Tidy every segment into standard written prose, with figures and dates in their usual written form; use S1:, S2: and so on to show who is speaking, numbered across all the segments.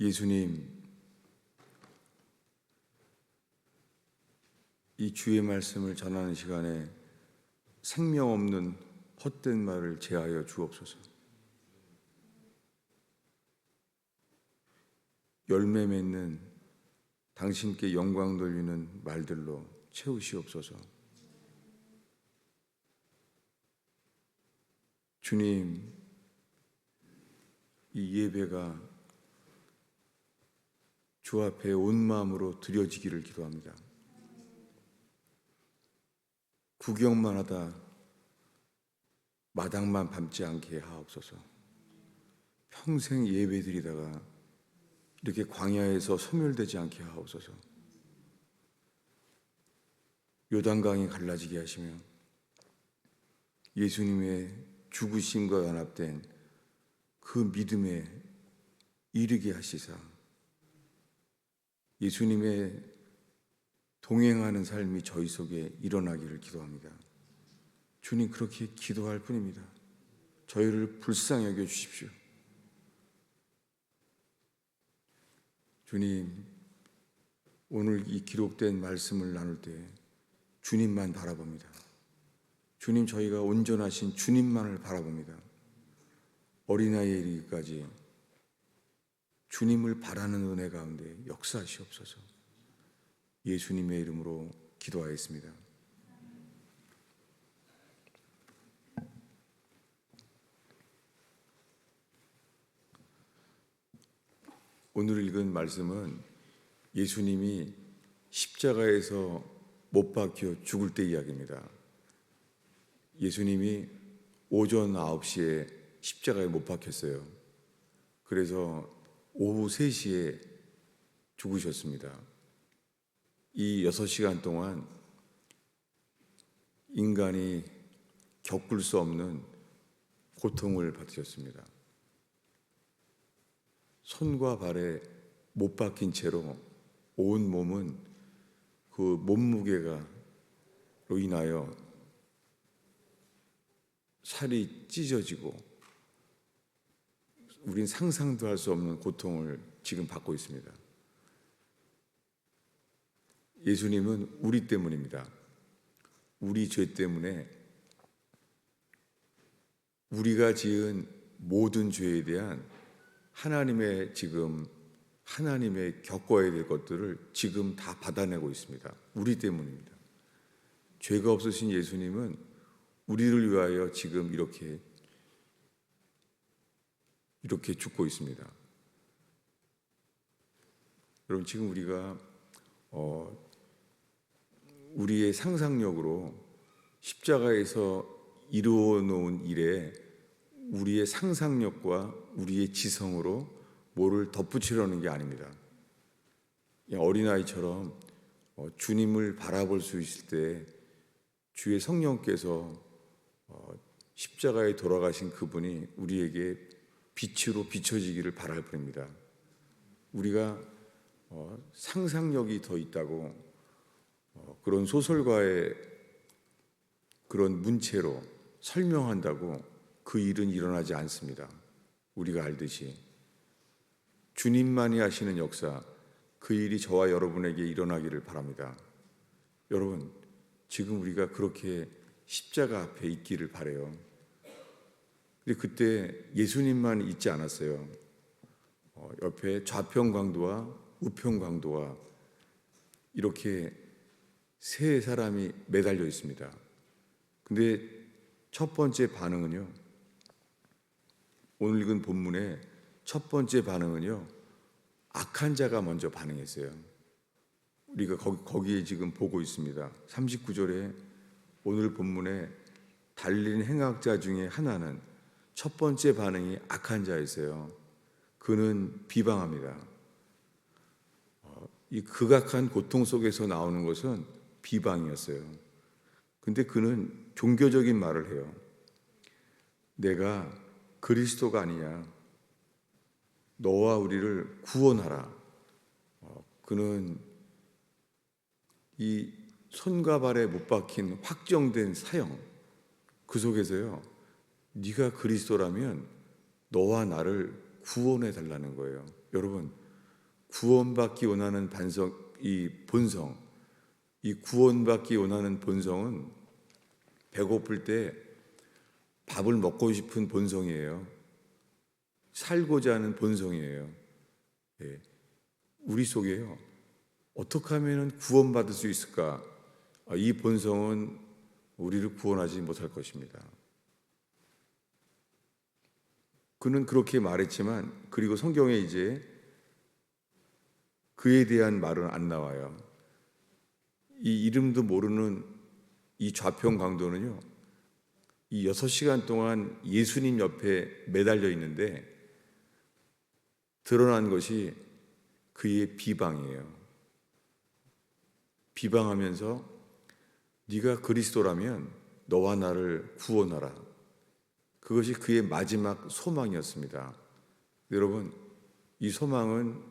S1: 예수님, 이 주의 말씀을 전하는 시간에 생명 없는 헛된 말을 제하여 주옵소서. 열매 맺는 당신께 영광 돌리는 말들로 채우시옵소서. 주님, 이 예배가 주 앞에 온 마음으로 드려지기를 기도합니다. 구경만 하다 마당만 밟지 않게 하옵소서. 평생 예배드리다가 이렇게 광야에서 소멸되지 않게 하옵소서. 요단강이 갈라지게 하시며 예수님의 죽으심과 연합된 그 믿음에 이르게 하시사 예수님의 동행하는 삶이 저희 속에 일어나기를 기도합니다. 주님, 그렇게 기도할 뿐입니다. 저희를 불쌍히 여겨 주십시오. 주님, 오늘 이 기록된 말씀을 나눌 때 주님만 바라봅니다. 주님, 저희가 온전하신 주님만을 바라봅니다. 어린아이에 이르기까지 주님을 바라는 은혜 가운데 역사하시옵소서. 예수님의 이름으로 기도하였습니다. 오늘 읽은 말씀은 예수님이 십자가에서 못 박혀 죽을 때 이야기입니다. 예수님이 오전 9시에 십자가에 못 박혔어요. 그래서 오후 3시에 죽으셨습니다. 이 6시간 동안 인간이 겪을 수 없는 고통을 받으셨습니다. 손과 발에 못 박힌 채로 온 몸은 그 몸무게로 인하여 살이 찢어지고 우린 상상도 할 수 없는 고통을 지금 받고 있습니다. 예수님은 우리 때문입니다. 우리 죄 때문에 우리가 지은 모든 죄에 대한 하나님의 겪어야 될 것들을 지금 다 받아내고 있습니다. 우리 때문입니다. 죄가 없으신 예수님은 우리를 위하여 지금 이렇게 죽고 있습니다. 여러분, 지금 우리가 우리의 상상력으로 십자가에서 이루어 놓은 일에 우리의 상상력과 우리의 지성으로 뭐를 덧붙이려는 게 아닙니다. 어린아이처럼 주님을 바라볼 수 있을 때 주의 성령께서 십자가에 돌아가신 그분이 우리에게 빛으로 비춰지기를 바랄 뿐입니다. 우리가 상상력이 더 있다고 그런 소설가의 그런 문체로 설명한다고 그 일은 일어나지 않습니다. 우리가 알듯이 주님만이 하시는 역사, 그 일이 저와 여러분에게 일어나기를 바랍니다. 여러분, 지금 우리가 그렇게 십자가 앞에 있기를 바라요. 근데 그때 예수님만 있지 않았어요. 옆에 좌편 강도와 우편 강도와 이렇게 세 사람이 매달려 있습니다. 근데 첫 번째 반응은요, 오늘 읽은 본문의 첫 번째 반응은요, 악한 자가 먼저 반응했어요. 우리가 거기에 지금 보고 있습니다. 39절에 오늘 본문에 달린 행악자 중에 하나는 첫 번째 반응이 악한 자였어요. 그는 비방합니다. 이 극악한 고통 속에서 나오는 것은 비방이었어요. 근데 그는 종교적인 말을 해요. 내가 그리스도가 아니냐, 너와 우리를 구원하라. 그는 이 손과 발에 못 박힌 확정된 사형, 그 속에서요, 네가 그리스도라면 너와 나를 구원해 달라는 거예요. 여러분, 구원받기 원하는 이 본성, 이 구원받기 원하는 본성은 배고플 때 밥을 먹고 싶은 본성이에요. 살고자 하는 본성이에요. 예. 우리 속에요. 어떻게 하면 구원받을 수 있을까? 이 본성은 우리를 구원하지 못할 것입니다. 그는 그렇게 말했지만, 그리고 성경에 이제 그에 대한 말은 안 나와요. 이 이름도 모르는 이 좌편 강도는요, 이 6시간 동안 예수님 옆에 매달려 있는데 드러난 것이 그의 비방이에요. 비방하면서 네가 그리스도라면 너와 나를 구원하라. 그것이 그의 마지막 소망이었습니다. 여러분, 이 소망은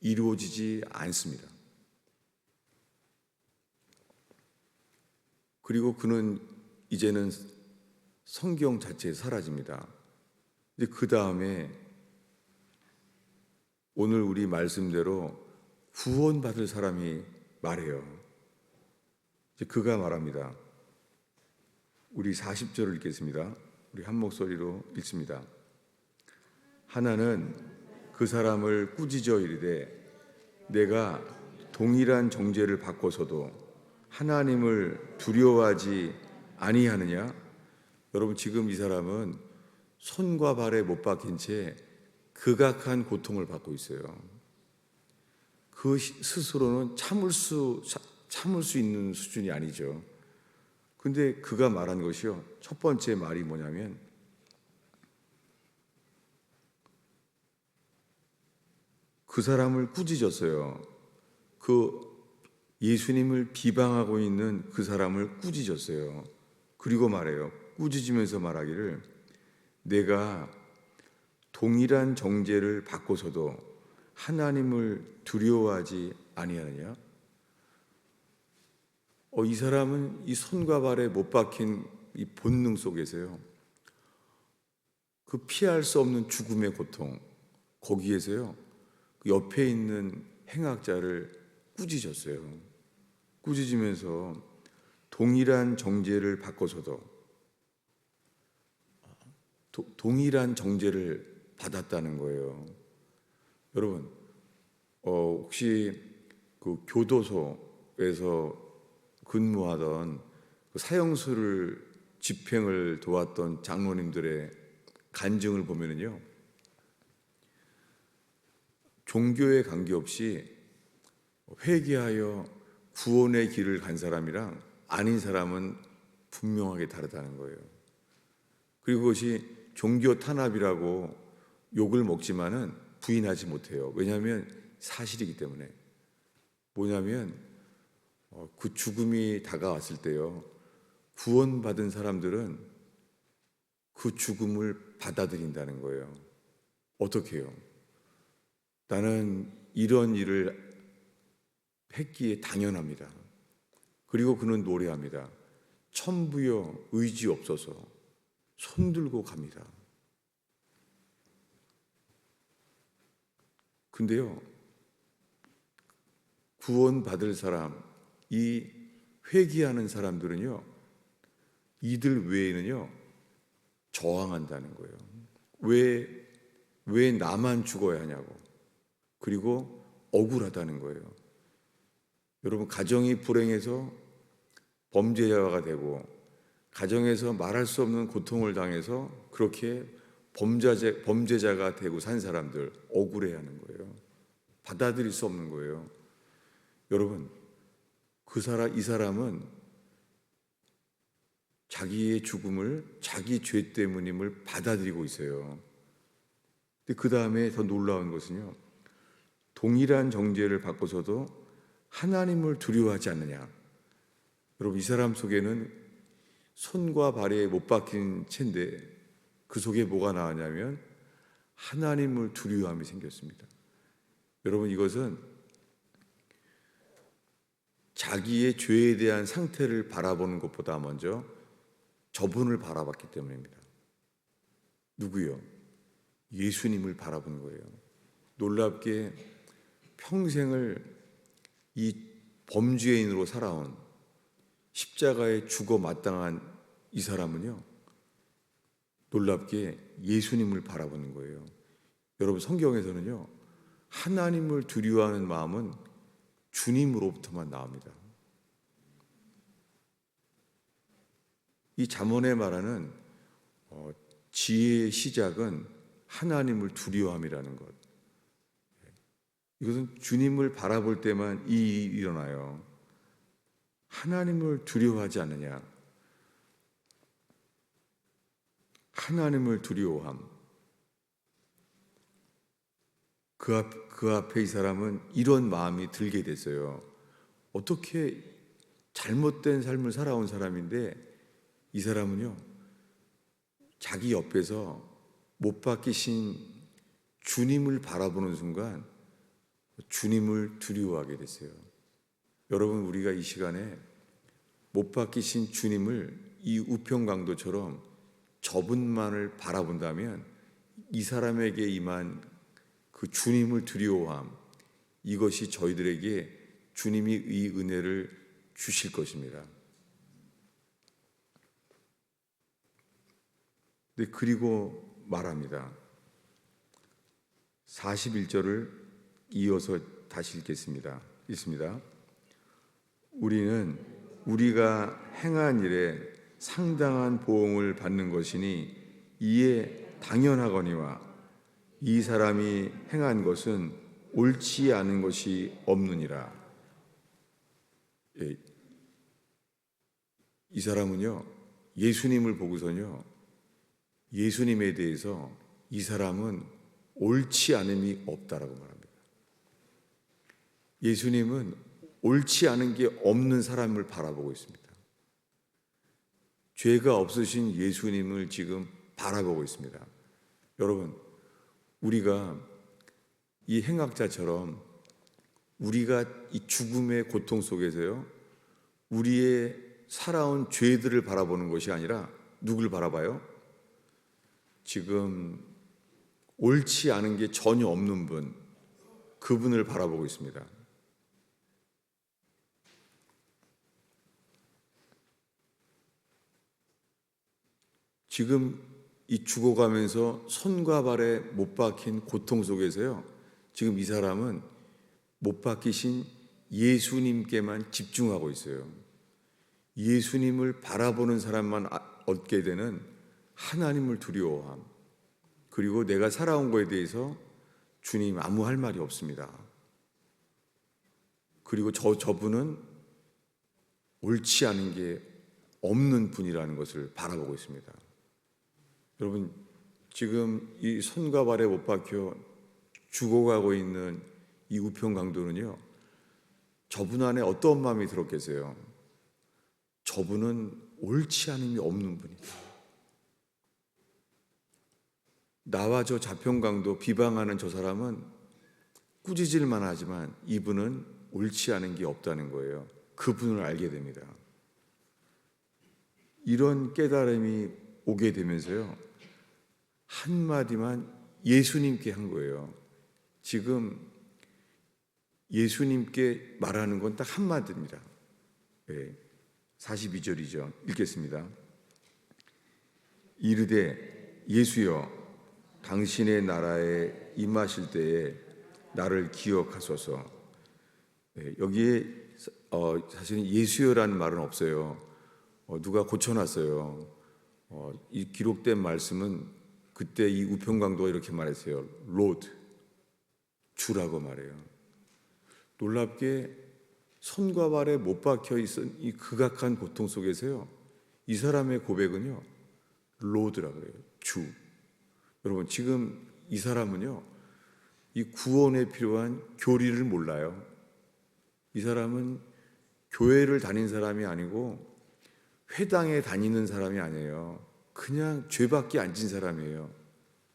S1: 이루어지지 않습니다. 그리고 그는 이제는 성경 자체에 사라집니다. 근데 그 다음에 오늘 우리 말씀대로 구원받을 사람이 말해요. 이제 그가 말합니다. 우리 40절을 읽겠습니다. 우리 한 목소리로 읽습니다. 하나는 그 사람을 꾸짖어 이르되 내가 동일한 정죄를 받고서도 하나님을 두려워하지 아니하느냐? 여러분, 지금 이 사람은 손과 발에 못 박힌 채 극악한 고통을 받고 있어요. 그 스스로는 참을 수 있는 수준이 아니죠. 근데 그가 말한 것이요, 첫 번째 말이 뭐냐면 그 사람을 꾸짖었어요. 그 예수님을 비방하고 있는 그 사람을 꾸짖었어요. 그리고 말해요. 꾸짖으면서 말하기를 내가 동일한 정죄를 받고서도 하나님을 두려워하지 아니하느냐? 이 사람은 이 손과 발에 못 박힌 이 본능 속에서요, 그 피할 수 없는 죽음의 고통, 거기에서요, 그 옆에 있는 행악자를 꾸짖었어요. 꾸짖으면서 동일한 정죄를 받고서도 동일한 정죄를 받았다는 거예요. 여러분, 혹시 그 교도소에서 근무하던 그 사형수를 집행을 도왔던 장로님들의 간증을 보면은요, 종교에 관계없이 회개하여 구원의 길을 간 사람이랑 아닌 사람은 분명하게 다르다는 거예요. 그리고 그것이 종교 탄압이라고 욕을 먹지만은 부인하지 못해요. 왜냐하면 사실이기 때문에. 뭐냐면 그 죽음이 다가왔을 때요, 구원받은 사람들은 그 죽음을 받아들인다는 거예요. 어떻게 해요? 나는 이런 일을 했기에 당연합니다. 그리고 그는 노래합니다. 천부여 의지 없어서 손들고 갑니다. 근데요, 구원받을 사람, 이 회개하는 사람들은요, 이들 외에는요, 저항한다는 거예요. 왜 나만 죽어야 하냐고. 그리고 억울하다는 거예요. 여러분, 가정이 불행해서 범죄자가 되고, 가정에서 말할 수 없는 고통을 당해서 그렇게 범죄자가 되고 산 사람들 억울해하는 거예요. 받아들일 수 없는 거예요. 여러분, 이 사람은 자기의 죽음을 자기 죄 때문임을 받아들이고 있어요. 근데 그 다음에 더 놀라운 것은요, 동일한 정죄를 받고서도 하나님을 두려워하지 않느냐. 여러분, 이 사람 속에는 손과 발에 못 박힌 채인데 그 속에 뭐가 나왔냐면 하나님을 두려워함이 생겼습니다. 여러분, 이것은 자기의 죄에 대한 상태를 바라보는 것보다 먼저 저분을 바라봤기 때문입니다. 누구요? 예수님을 바라보는 거예요. 놀랍게 평생을 이 범죄인으로 살아온 십자가에 죽어 마땅한 이 사람은요, 놀랍게 예수님을 바라보는 거예요. 여러분, 성경에서는요, 하나님을 두려워하는 마음은 주님으로부터만 나옵니다. 이 잠언에 말하는 지혜의 시작은 하나님을 두려워함이라는 것. 이것은 주님을 바라볼 때만 이 일이 일어나요. 하나님을 두려워하지 않느냐? 하나님을 두려워함. 그 앞에 이 사람은 이런 마음이 들게 됐어요. 어떻게 잘못된 삶을 살아온 사람인데 이 사람은요, 자기 옆에서 못 박히신 주님을 바라보는 순간 주님을 두려워하게 됐어요. 여러분, 우리가 이 시간에 못 박히신 주님을 이 우평강도처럼 저분만을 바라본다면 이 사람에게 임한 그 주님을 두려워함, 이것이 저희들에게 주님이 이 은혜를 주실 것입니다. 근데 그리고 말합니다. 41절을 이어서 다시 읽겠습니다. 읽습니다. 우리는 우리가 행한 일에 상당한 보응을 받는 것이니 이에 당연하거니와 이 사람이 행한 것은 옳지 않은 것이 없느니라. 이 사람은요, 예수님을 보고서는요, 예수님에 대해서 이 사람은 옳지 않음이 없다라고 말합니다. 예수님은 옳지 않은 게 없는 사람을 바라보고 있습니다. 죄가 없으신 예수님을 지금 바라보고 있습니다. 여러분, 우리가 이 행악자처럼 우리가 이 죽음의 고통 속에서요, 우리의 살아온 죄들을 바라보는 것이 아니라 누굴 바라봐요? 지금 옳지 않은 게 전혀 없는 분, 그분을 바라보고 있습니다. 지금 이 죽어가면서 손과 발에 못 박힌 고통 속에서요, 지금 이 사람은 못 박히신 예수님께만 집중하고 있어요. 예수님을 바라보는 사람만 얻게 되는 하나님을 두려워함, 그리고 내가 살아온 거에 대해서 주님 아무 할 말이 없습니다. 그리고 저분은 옳지 않은 게 없는 분이라는 것을 바라보고 있습니다. 여러분, 지금 이 손과 발에 못 박혀 죽어가고 있는 이 우평강도는요, 저분 안에 어떤 마음이 들었겠어요? 저분은 옳지 않음이 없는 분이다. 나와 저 자평강도 비방하는 저 사람은 꾸짖을만 하지만 이분은 옳지 않은 게 없다는 거예요. 그분을 알게 됩니다. 이런 깨달음이 오게 되면서요, 한마디만 예수님께 한 거예요. 지금 예수님께 말하는 건 딱 한마디입니다. 42절이죠. 읽겠습니다. 이르되 예수여, 당신의 나라에 임하실 때에 나를 기억하소서. 여기에 사실은 예수여라는 말은 없어요. 누가 고쳐놨어요. 이 기록된 말씀은 그때 이 우평강도가 이렇게 말했어요. 로드, 주라고 말해요. 놀랍게 손과 발에 못 박혀 있은 이 극악한 고통 속에서요, 이 사람의 고백은요, 로드라고 그래요. 주. 여러분, 지금 이 사람은요, 이 구원에 필요한 교리를 몰라요. 이 사람은 교회를 다닌 사람이 아니고 회당에 다니는 사람이 아니에요. 그냥 죄밖에 안 진 사람이에요.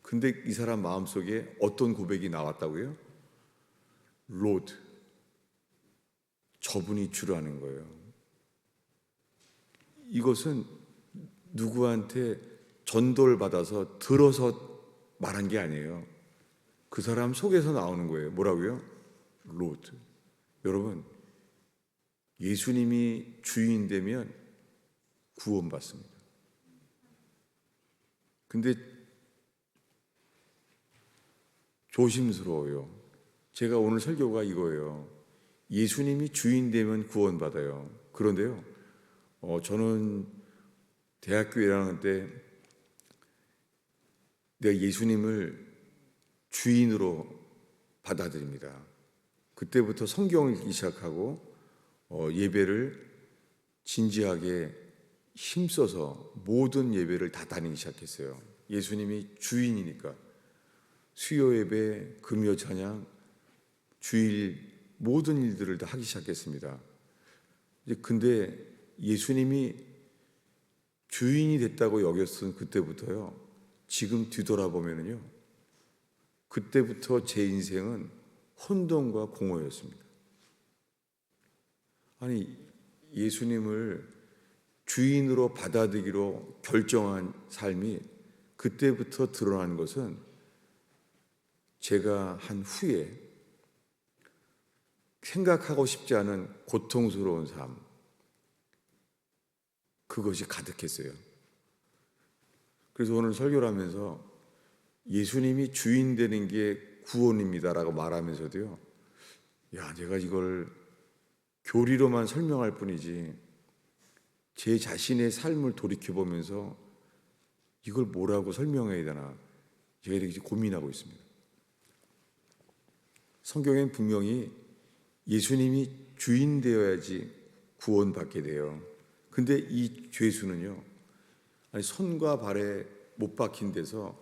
S1: 근데 이 사람 마음속에 어떤 고백이 나왔다고요? 로드, 저분이 주라는 거예요. 이것은 누구한테 전도를 받아서 들어서 말한 게 아니에요. 그 사람 속에서 나오는 거예요. 뭐라고요? 로드. 여러분, 예수님이 주인 되면 구원받습니다. 근데 조심스러워요. 제가 오늘 설교가 이거예요. 예수님이 주인 되면 구원받아요. 그런데요, 저는 대학교 1학년 때 내가 예수님을 주인으로 받아들입니다. 그때부터 성경을 읽기 시작하고 예배를 진지하게 힘써서 모든 예배를 다 다니기 시작했어요. 예수님이 주인이니까 수요 예배, 금요 찬양, 주일 모든 일들을 다 하기 시작했습니다. 근데 예수님이 주인이 됐다고 여겼던 그때부터요, 지금 뒤돌아보면요, 그때부터 제 인생은 혼돈과 공허였습니다. 아니, 예수님을 주인으로 받아들이기로 결정한 삶이 그때부터 드러난 것은 제가 한 후에 생각하고 싶지 않은 고통스러운 삶, 그것이 가득했어요. 그래서 오늘 설교를 하면서 예수님이 주인 되는 게 구원입니다라고 말하면서도요, 내가 이걸 교리로만 설명할 뿐이지 제 자신의 삶을 돌이켜보면서 이걸 뭐라고 설명해야 되나 제가 이렇게 고민하고 있습니다. 성경엔 분명히 예수님이 주인 되어야지 구원받게 돼요. 근데 이 죄수는요, 손과 발에 못 박힌 데서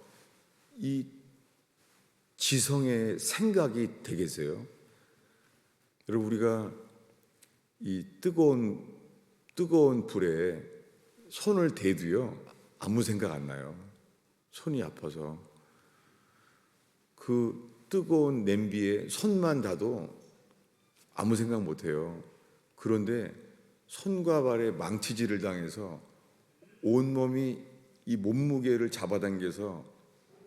S1: 이 지성의 생각이 되겠어요? 여러분, 우리가 이 뜨거운 불에 손을 대도요, 아무 생각 안 나요. 손이 아파서. 그 뜨거운 냄비에 손만 닿아도 아무 생각 못 해요. 그런데 손과 발에 망치질을 당해서 온몸이 이 몸무게를 잡아당겨서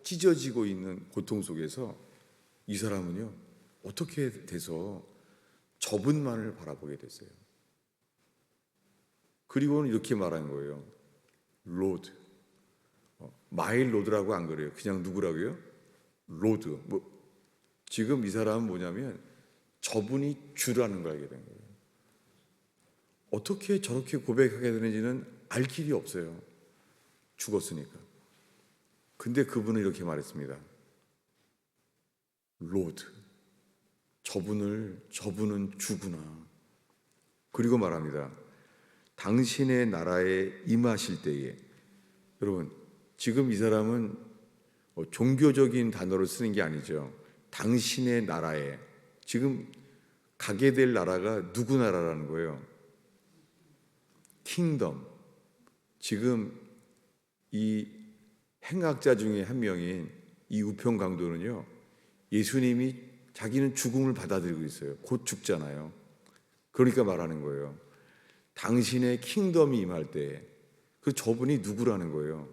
S1: 찢어지고 있는 고통 속에서 이 사람은요, 어떻게 돼서 저분만을 바라보게 됐어요. 그리고는 이렇게 말한 거예요. 로드. 마일 로드라고 안 그래요. 그냥 누구라고요? 로드. 지금 이 사람은 뭐냐면 저분이 주라는 걸 알게 된 거예요. 어떻게 저렇게 고백하게 되는지는 알 길이 없어요. 죽었으니까. 근데 그분은 이렇게 말했습니다. 로드. 저분은 주구나. 그리고 말합니다. 당신의 나라에 임하실 때에. 여러분, 지금 이 사람은 종교적인 단어를 쓰는 게 아니죠. 당신의 나라에. 지금 가게 될 나라가 누구 나라라는 거예요? 킹덤. 지금 이 행학자 중에 한 명인 이 우평 강도는요, 예수님이 자기는 죽음을 받아들이고 있어요. 곧 죽잖아요. 그러니까 말하는 거예요. 당신의 킹덤이 임할 때, 그 저분이 누구라는 거예요?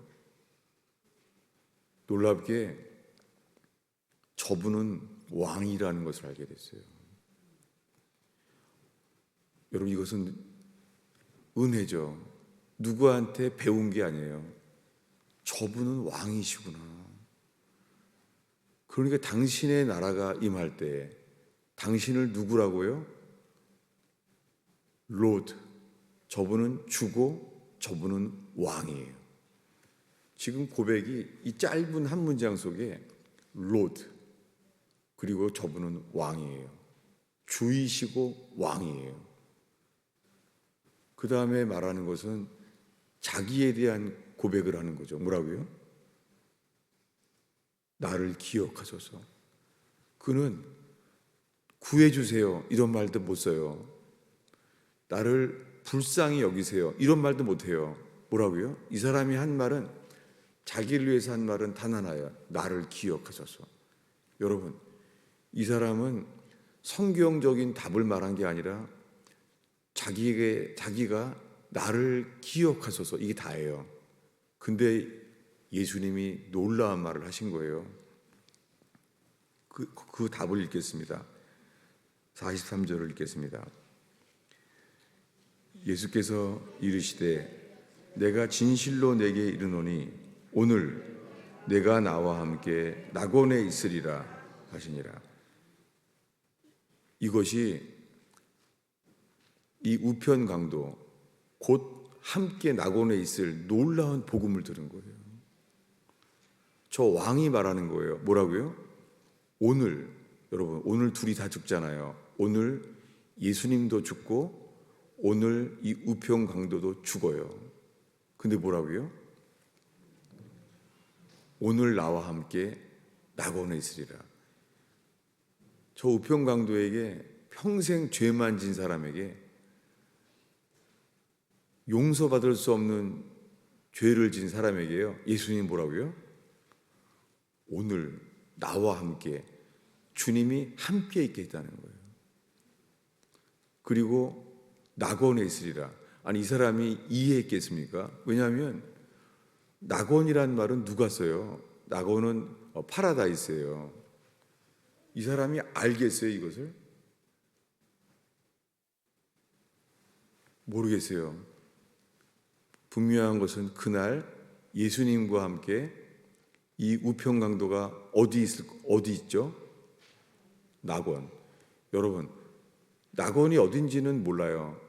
S1: 놀랍게 저분은 왕이라는 것을 알게 됐어요. 여러분, 이것은 은혜죠. 누구한테 배운 게 아니에요. 저분은 왕이시구나. 그러니까 당신의 나라가 임할 때 당신을 누구라고요? 로드. 저분은 주고 저분은 왕이에요. 지금 고백이 이 짧은 한 문장 속에 로드, 그리고 저분은 왕이에요. 주이시고 왕이에요. 그 다음에 말하는 것은 자기에 대한 고백을 하는 거죠. 뭐라고요? 나를 기억하소서. 그는 구해주세요 이런 말도 못 써요. 나를 불쌍히 여기세요 이런 말도 못 해요. 뭐라고요? 이 사람이 한 말은, 자기를 위해서 한 말은 단 하나예요. 나를 기억하소서. 여러분, 이 사람은 성경적인 답을 말한 게 아니라 자기가 나를 기억하소서, 이게 다예요. 근데 예수님이 놀라운 말을 하신 거예요. 그 답을 읽겠습니다. 43절을 읽겠습니다. 예수께서 이르시되 내가 진실로 내게 이르노니 오늘 내가 나와 함께 낙원에 있으리라 하시니라. 이것이 이 우편 강도 곧 함께 낙원에 있을 놀라운 복음을 들은 거예요. 저 왕이 말하는 거예요. 뭐라고요? 오늘, 여러분, 오늘 둘이 다 죽잖아요. 오늘 예수님도 죽고 오늘 이 우편 강도도 죽어요. 근데 뭐라고요? 오늘 나와 함께 낙원에 있으리라. 저 우편 강도에게 평생 죄만 진 사람에게 용서받을 수 없는 죄를 진 사람에게요. 예수님 뭐라고요? 오늘 나와 함께 주님이 함께 있게 했다는 거예요. 그리고 낙원에 있으리라. 아니 이 사람이 이해했겠습니까? 왜냐하면 낙원이란 말은 누가 써요? 낙원은 파라다이스예요. 이 사람이 알겠어요 이것을? 모르겠어요. 분명한 것은 그날 예수님과 함께 이 우편 강도가 어디 있죠? 낙원. 여러분, 낙원이 어딘지는 몰라요.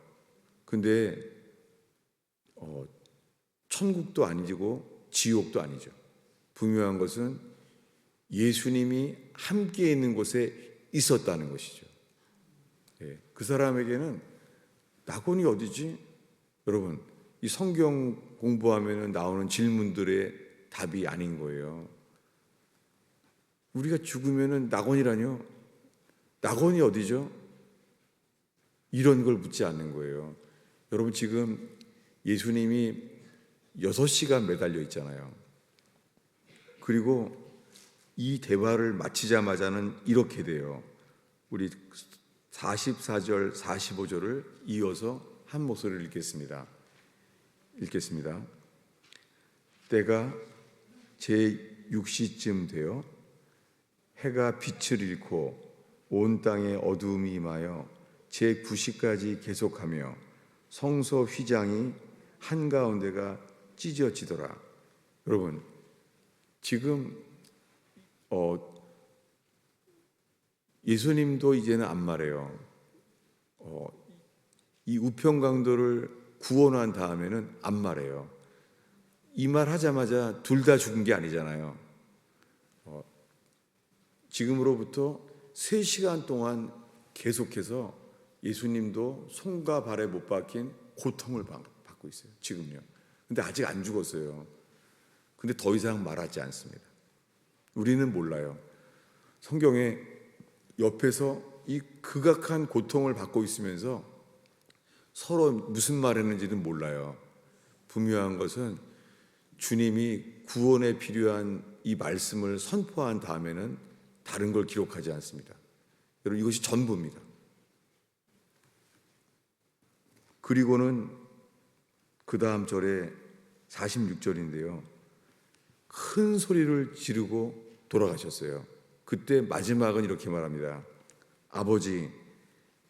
S1: 근데 천국도 아니고 지옥도 아니죠. 분명한 것은 예수님이 함께 있는 곳에 있었다는 것이죠. 예, 그 사람에게는 낙원이 어디지? 여러분, 이 성경 공부하면 나오는 질문들의 답이 아닌 거예요. 우리가 죽으면 낙원이라뇨? 낙원이 어디죠? 이런 걸 묻지 않는 거예요. 여러분 지금 예수님이 6시간 매달려 있잖아요. 그리고 이 대화를 마치자마자는 이렇게 돼요. 우리 44절, 45절을 이어서 한 목소리를 읽겠습니다. 때가 제6시쯤 되어 해가 빛을 잃고 온 땅에 어두움이 임하여 제9시까지 계속하며 성소 휘장이 한가운데가 찢어지더라. 여러분 지금 예수님도 이제는 안 말해요. 이 우편 강도를 구원한 다음에는 안 말해요. 이 말 하자마자 둘 다 죽은 게 아니잖아요. 지금으로부터 3시간 동안 계속해서 예수님도 손과 발에 못 박힌 고통을 받고 있어요. 지금요. 근데 아직 안 죽었어요. 근데 더 이상 말하지 않습니다. 우리는 몰라요. 성경에 옆에서 이 극악한 고통을 받고 있으면서 서로 무슨 말 했는지는 몰라요. 분명한 것은 주님이 구원에 필요한 이 말씀을 선포한 다음에는 다른 걸 기록하지 않습니다. 여러분 이것이 전부입니다. 그리고는 그 다음 절에 46절인데요. 큰 소리를 지르고 돌아가셨어요. 그때 마지막은 이렇게 말합니다. 아버지,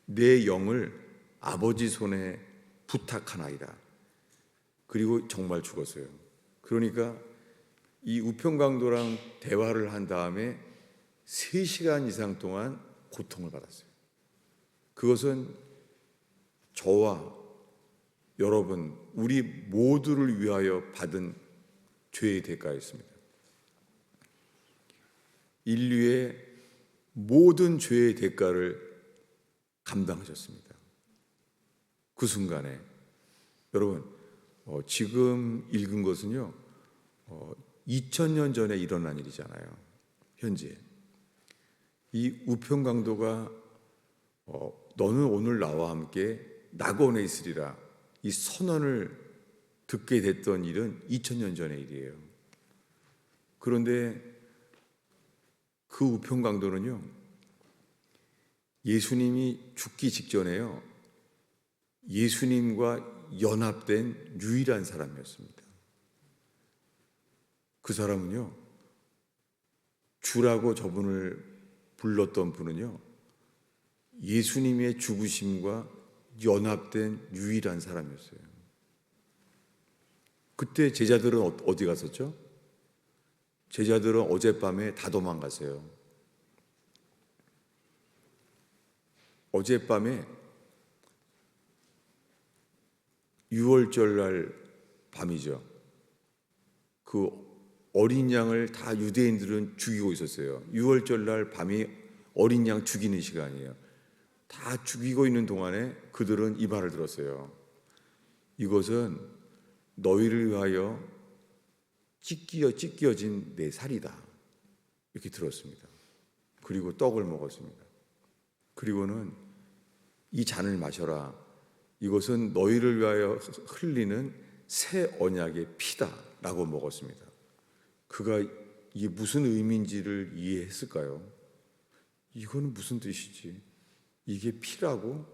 S1: 내 영을 아버지 손에 부탁하나이다. 그리고 정말 죽었어요. 그러니까 이 우편강도랑 대화를 한 다음에 3시간 이상 동안 고통을 받았어요. 그것은 저와 여러분, 우리 모두를 위하여 받은 죄의 대가였습니다. 인류의 모든 죄의 대가를 감당하셨습니다. 그 순간에 여러분 지금 읽은 것은요 2000년 전에 일어난 일이잖아요. 현재 이 우편강도가 너는 오늘 나와 함께 낙원에 있으리라 이 선언을 듣게 됐던 일은 2000년 전의 일이에요. 그런데 그 우편강도는요 예수님이 죽기 직전에요 예수님과 연합된 유일한 사람이었습니다. 그 사람은요 주라고 저분을 불렀던 분은요 예수님의 죽으심과 연합된 유일한 사람이었어요. 그때 제자들은 어디 갔었죠? 제자들은 어젯밤에 다 도망갔어요. 어젯밤에 유월절 날 밤이죠. 그 어린 양을 다 유대인들은 죽이고 있었어요. 유월절 날 밤이 어린 양 죽이는 시간이에요. 다 죽이고 있는 동안에 그들은 이 말을 들었어요. 이것은 너희를 위하여 찢겨진 내 살이다. 이렇게 들었습니다. 그리고 떡을 먹었습니다. 그리고는 이 잔을 마셔라. 이것은 너희를 위하여 흘리는 새 언약의 피다. 라고 먹었습니다. 그가 이게 무슨 의미인지를 이해했을까요? 이거는 무슨 뜻이지? 이게 피라고?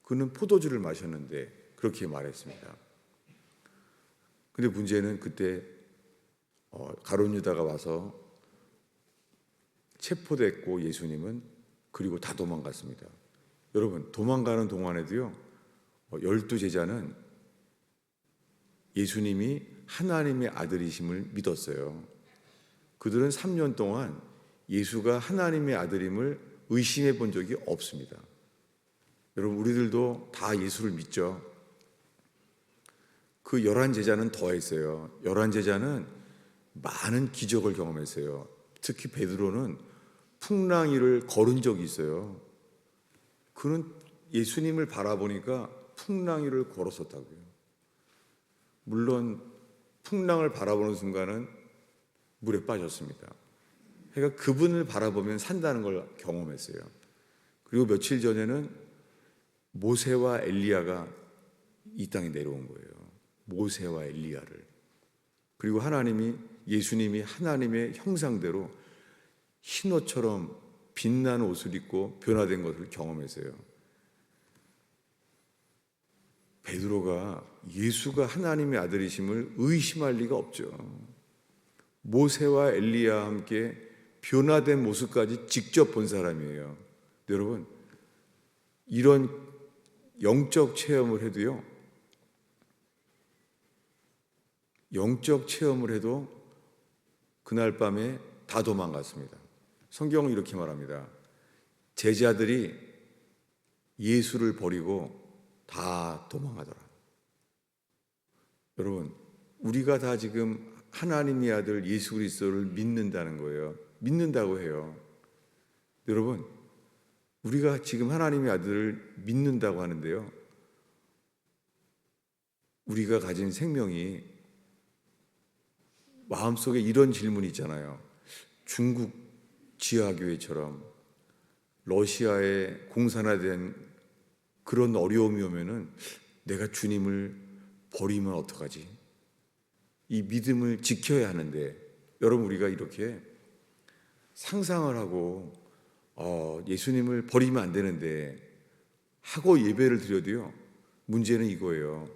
S1: 그는 포도주를 마셨는데 그렇게 말했습니다. 근데 문제는 그때 가룟 유다가 와서 체포됐고 예수님은 그리고 다 도망갔습니다. 여러분, 도망가는 동안에도요, 12제자는 예수님이 하나님의 아들이심을 믿었어요. 그들은 3년 동안 예수가 하나님의 아들임을 의심해 본 적이 없습니다. 여러분, 우리들도 다 예수를 믿죠. 그 11제자는 더했어요. 11제자는 많은 기적을 경험했어요. 특히 베드로는 풍랑 위를 걸은 적이 있어요. 그는 예수님을 바라보니까 풍랑 위를 걸었었다고요. 물론 풍랑을 바라보는 순간은 물에 빠졌습니다. 그러니까 그분을 바라보면 산다는 걸 경험했어요. 그리고 며칠 전에는 모세와 엘리야가 이 땅에 내려온 거예요. 모세와 엘리야를. 그리고 예수님이 하나님의 형상대로 흰옷처럼 빛나는 옷을 입고 변화된 것을 경험했어요. 베드로가 예수가 하나님의 아들이심을 의심할 리가 없죠. 모세와 엘리야와 함께 변화된 모습까지 직접 본 사람이에요. 여러분, 이런 영적 체험을 해도요, 영적 체험을 해도 그날 밤에 다 도망갔습니다. 성경은 이렇게 말합니다. 제자들이 예수를 버리고 다 도망가더라. 여러분, 우리가 다 지금 하나님의 아들 예수 그리스도를 믿는다는 거예요. 믿는다고 해요. 여러분, 우리가 지금 하나님의 아들을 믿는다고 하는데요, 우리가 가진 생명이 마음속에 이런 질문이 있잖아요. 중국 지하교회처럼 러시아에 공산화된 그런 어려움이 오면은 내가 주님을 버리면 어떡하지? 이 믿음을 지켜야 하는데, 여러분, 우리가 이렇게 상상을 하고 예수님을 버리면 안 되는데 하고 예배를 드려도요, 문제는 이거예요.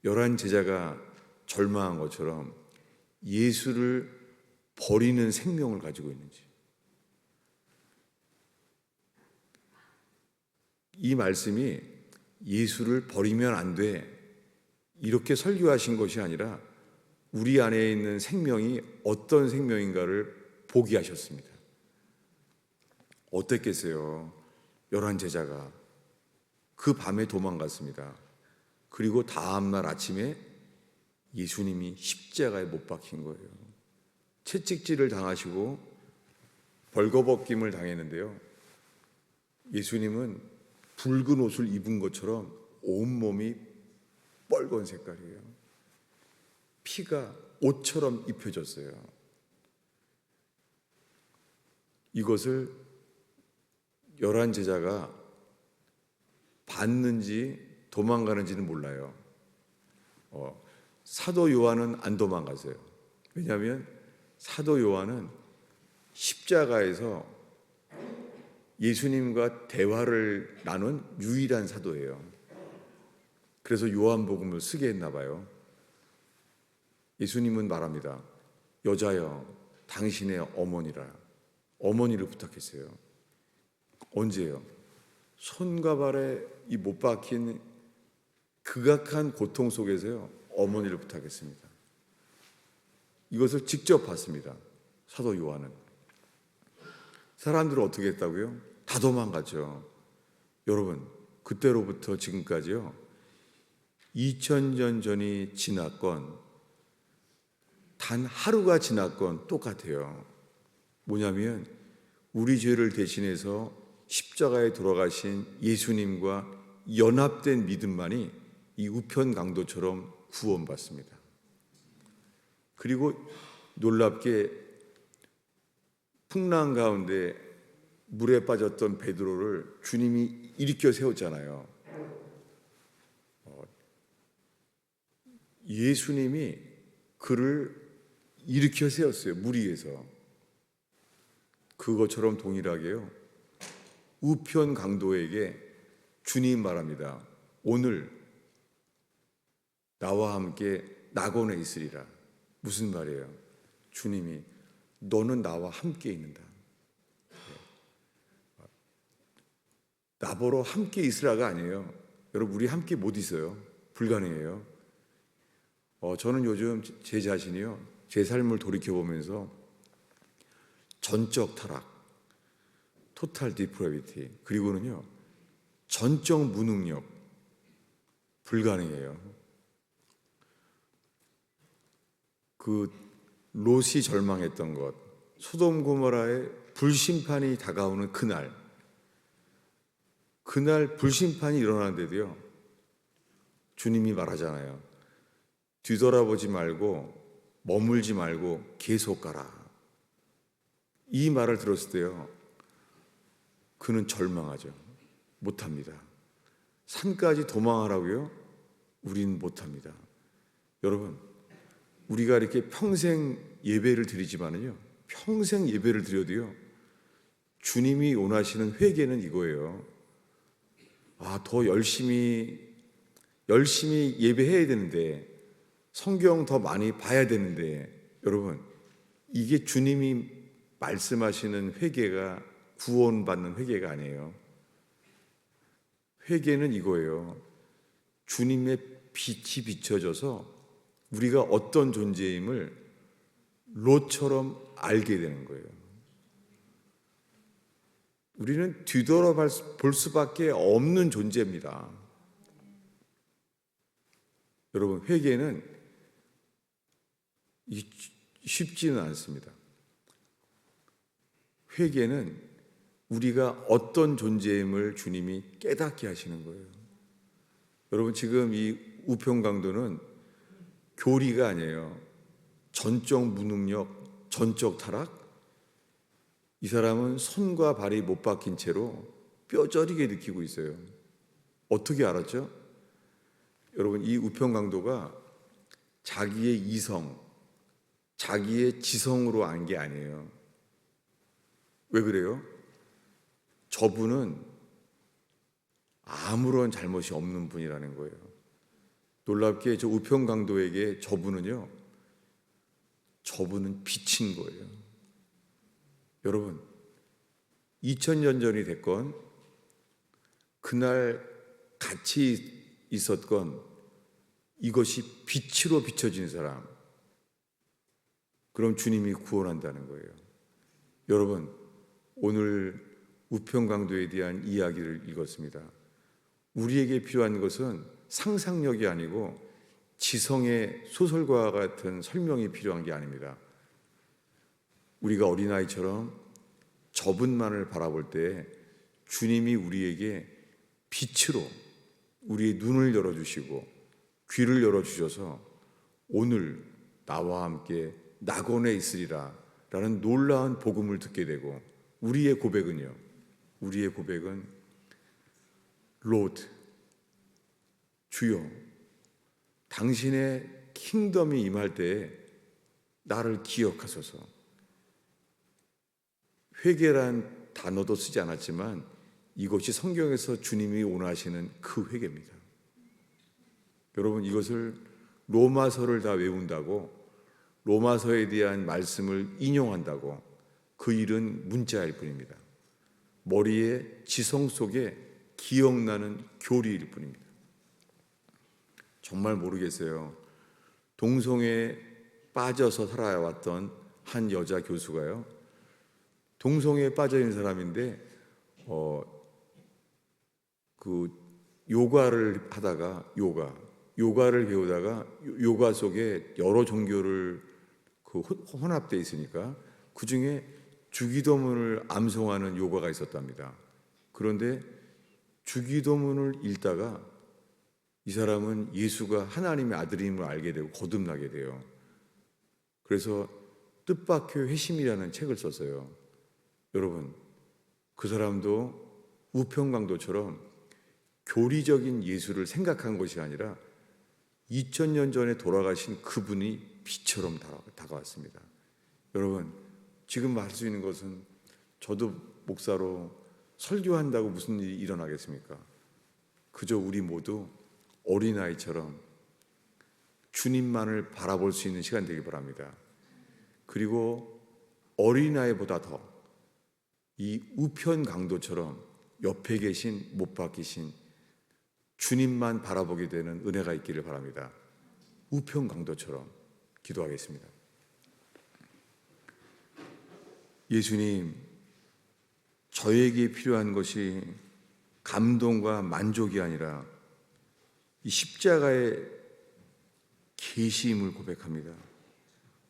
S1: 11제자가 절망한 것처럼 예수를 버리는 생명을 가지고 있는지. 이 말씀이 예수를 버리면 안 돼, 이렇게 설교하신 것이 아니라 우리 안에 있는 생명이 어떤 생명인가를 보게 하셨습니다. 어땠겠어요? 11제자가 그 밤에 도망갔습니다. 그리고 다음날 아침에 예수님이 십자가에 못 박힌 거예요. 채찍질을 당하시고 벌거벗김을 당했는데요, 예수님은 붉은 옷을 입은 것처럼 온몸이 빨간 색깔이에요. 피가 옷처럼 입혀졌어요. 이것을 11제자가 봤는지 도망가는지는 몰라요. 사도 요한은 안 도망갔어요. 왜냐하면 사도 요한은 십자가에서 예수님과 대화를 나눈 유일한 사도예요. 그래서 요한복음을 쓰게 했나 봐요. 예수님은 말합니다. 여자여, 당신의 어머니라. 어머니를 부탁했어요. 언제예요? 손과 발에 이 못 박힌 극악한 고통 속에서요, 어머니를 부탁했습니다. 이것을 직접 봤습니다. 사도 요한은. 사람들은 어떻게 했다고요? 다 도망갔죠. 여러분, 그때로부터 지금까지요, 2000년 전이 지났건 단 하루가 지났건 똑같아요. 뭐냐면 우리 죄를 대신해서 십자가에 돌아가신 예수님과 연합된 믿음만이 이 우편 강도처럼 구원받습니다. 그리고 놀랍게 풍랑 가운데 물에 빠졌던 베드로를 주님이 일으켜 세웠잖아요. 예수님이 그를 일으켜 세웠어요. 물 위에서. 그것처럼 동일하게요, 우편 강도에게 주님 말합니다. 오늘 나와 함께 낙원에 있으리라. 무슨 말이에요? 주님이 너는 나와 함께 있는다. 나보러 함께 있으라가 아니에요. 여러분, 우리 함께 못 있어요. 불가능해요. 저는 요즘 제 자신이요, 제 삶을 돌이켜보면서 전적 타락, 토탈 디프레비티, 그리고는요 전적 무능력, 불가능해요. 그 롯이 절망했던 것, 소돔 고모라의 불심판이 다가오는 그날 불심판이 일어나는데도요, 주님이 말하잖아요. 뒤돌아보지 말고 머물지 말고 계속 가라. 이 말을 들었을 때요, 그는 절망하죠. 못합니다. 산까지 도망하라고요? 우린 못합니다. 여러분, 우리가 이렇게 평생 예배를 드리지만은요, 평생 예배를 드려도요, 주님이 원하시는 회개는 이거예요. 더 열심히 예배해야 되는데, 성경 더 많이 봐야 되는데, 여러분, 이게 주님이 말씀하시는 회개가 구원받는 회개가 아니에요. 회개는 이거예요. 주님의 빛이 비춰져서 우리가 어떤 존재임을 롯처럼 알게 되는 거예요. 우리는 뒤돌아볼 수밖에 없는 존재입니다. 여러분, 회개는 쉽지는 않습니다. 회개는 우리가 어떤 존재임을 주님이 깨닫게 하시는 거예요. 여러분, 지금 이 우편강도는 교리가 아니에요. 전적 무능력, 전적 타락. 이 사람은 손과 발이 못 박힌 채로 뼈저리게 느끼고 있어요. 어떻게 알았죠? 여러분, 이 우편강도가 자기의 이성, 자기의 지성으로 안 게 아니에요. 왜 그래요? 저분은 아무런 잘못이 없는 분이라는 거예요. 놀랍게 저 우편강도에게 저분은 빛인 거예요. 여러분, 2000년 전이 됐건 그날 같이 있었건 이것이 빛으로 비춰진 사람, 그럼 주님이 구원한다는 거예요. 여러분, 오늘 우편강도에 대한 이야기를 읽었습니다. 우리에게 필요한 것은 상상력이 아니고 지성의 소설과 같은 설명이 필요한 게 아닙니다. 우리가 어린아이처럼 저분만을 바라볼 때 주님이 우리에게 빛으로 우리의 눈을 열어주시고 귀를 열어주셔서 오늘 나와 함께 낙원에 있으리라 라는 놀라운 복음을 듣게 되고, 우리의 고백은요, 우리의 고백은 로드, 주여 당신의 킹덤이 임할 때에 나를 기억하소서. 회개란 단어도 쓰지 않았지만 이것이 성경에서 주님이 원하시는 그 회개입니다. 여러분, 이것을 로마서를 다 외운다고, 로마서에 대한 말씀을 인용한다고, 그 일은 문자일 뿐입니다. 머리에 지성 속에 기억나는 교리일 뿐입니다. 정말 모르겠어요. 동성애에 빠져서 살아왔던 한 여자 교수가요, 동성애에 빠져 있는 사람인데 그 요가를 하다가 요가를 배우다가 요가 속에 여러 종교를 혼합돼 있으니까 그 중에 주기도문을 암송하는 요가가 있었답니다. 그런데 주기도문을 읽다가 이 사람은 예수가 하나님의 아들임을 알게 되고 거듭나게 돼요. 그래서 뜻밖의 회심이라는 책을 썼어요. 여러분, 그 사람도 우편강도처럼 교리적인 예수를 생각한 것이 아니라 2000년 전에 돌아가신 그분이 빛처럼 다가왔습니다. 여러분, 지금 할 수 있는 것은, 저도 목사로 설교한다고 무슨 일이 일어나겠습니까? 그저 우리 모두 어린아이처럼 주님만을 바라볼 수 있는 시간 되기 바랍니다. 그리고 어린아이보다 더 이 우편 강도처럼 옆에 계신 못 박히신 주님만 바라보게 되는 은혜가 있기를 바랍니다. 우편 강도처럼 기도하겠습니다. 예수님, 저에게 필요한 것이 감동과 만족이 아니라 이 십자가의 계시임을 고백합니다.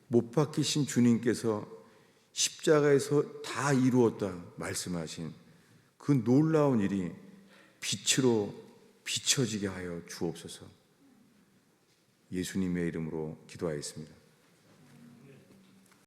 S1: 못 박히신 주님께서 십자가에서 다 이루었다 말씀하신 그 놀라운 일이 빛으로 비춰지게 하여 주옵소서. 예수님의 이름으로 기도하였습니다.